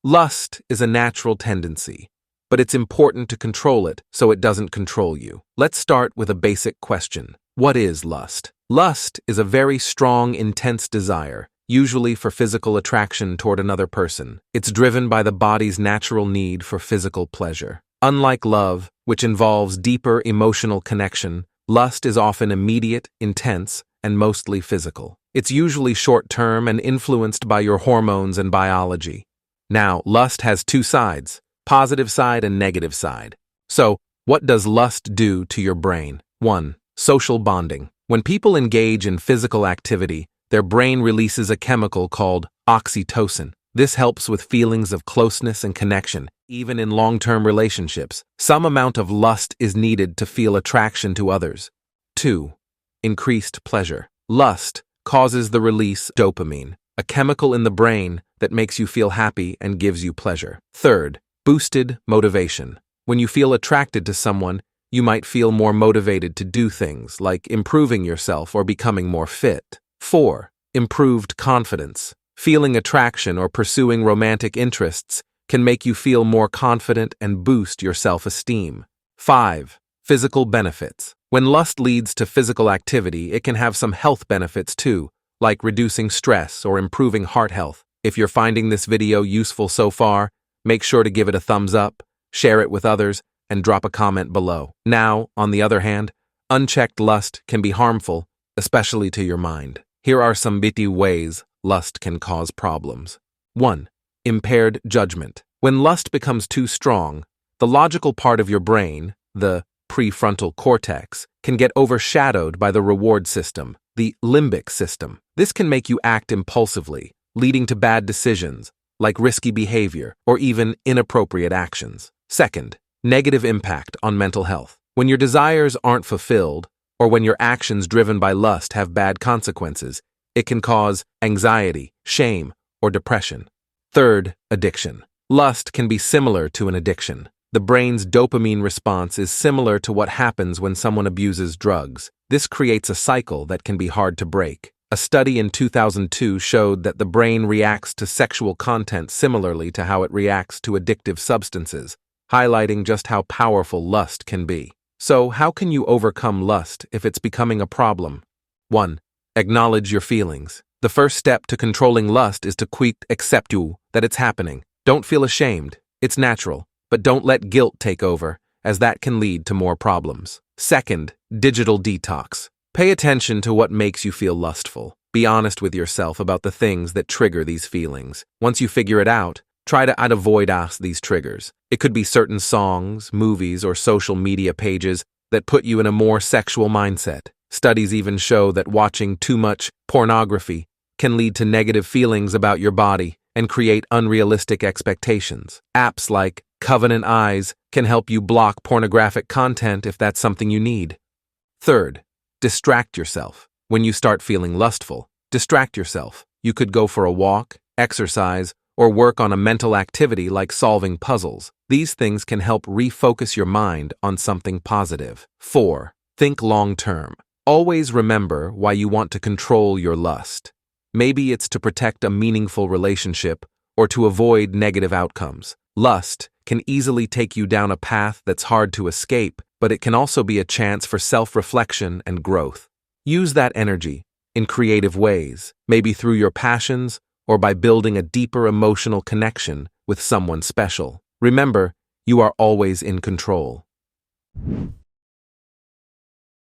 Lust is a natural tendency, but it's important to control it so it doesn't control you. Let's start with a basic question. What is lust? Lust is a very strong, intense desire, usually for physical attraction toward another person. It's driven by the body's natural need for physical pleasure. Unlike love, which involves deeper emotional connection, lust is often immediate, intense, and mostly physical. It's usually short-term and influenced by your hormones and biology. Now, lust has two sides, positive side and negative side. So, what does lust do to your brain? 1. Social bonding. When people engage in physical activity, their brain releases a chemical called oxytocin. This helps with feelings of closeness and connection. Even in long-term relationships, some amount of lust is needed to feel attraction to others. 2. Increased pleasure. Lust causes the release of dopamine, a chemical in the brain that makes you feel happy and gives you pleasure. 3. Boosted motivation. When you feel attracted to someone, you might feel more motivated to do things like improving yourself or becoming more fit. 4. Improved confidence. Feeling attraction or pursuing romantic interests can make you feel more confident and boost your self-esteem. 5. Physical benefits. When lust leads to physical activity, it can have some health benefits too, like reducing stress or improving heart health. If you're finding this video useful so far, make sure to give it a thumbs up, share it with others, and drop a comment below. Now, on the other hand, unchecked lust can be harmful, especially to your mind. Here are some bitty ways lust can cause problems. 1. Impaired judgment. When lust becomes too strong, the logical part of your brain, the prefrontal cortex, can get overshadowed by the reward system, the limbic system. This can make you act impulsively, leading to bad decisions, like risky behavior or even inappropriate actions. 2. Negative impact on mental health. When your desires aren't fulfilled, or when your actions driven by lust have bad consequences, it can cause anxiety, shame, or depression. 3. Addiction. Lust can be similar to an addiction. The brain's dopamine response is similar to what happens when someone abuses drugs. This creates a cycle that can be hard to break. A study in 2002 showed that the brain reacts to sexual content similarly to how it reacts to addictive substances, highlighting just how powerful lust can be. So, how can you overcome lust if it's becoming a problem? 1. Acknowledge your feelings. The first step to controlling lust is to accept that it's happening. Don't feel ashamed. It's natural. But don't let guilt take over, as that can lead to more problems. 2. Digital detox. Pay attention to what makes you feel lustful. Be honest with yourself about the things that trigger these feelings. Once you figure it out, try to avoid these triggers. It could be certain songs, movies, or social media pages that put you in a more sexual mindset. Studies even show that watching too much pornography can lead to negative feelings about your body and create unrealistic expectations. Apps like Covenant Eyes can help you block pornographic content if that's something you need. 3. Distract yourself. When you start feeling lustful, distract yourself. You could go for a walk, exercise, or work on a mental activity like solving puzzles. These things can help refocus your mind on something positive. 4. Think long-term. Always remember why you want to control your lust. Maybe it's to protect a meaningful relationship or to avoid negative outcomes. Lust can easily take you down a path that's hard to escape, but it can also be a chance for self-reflection and growth. Use that energy in creative ways, maybe through your passions or by building a deeper emotional connection with someone special. Remember, you are always in control.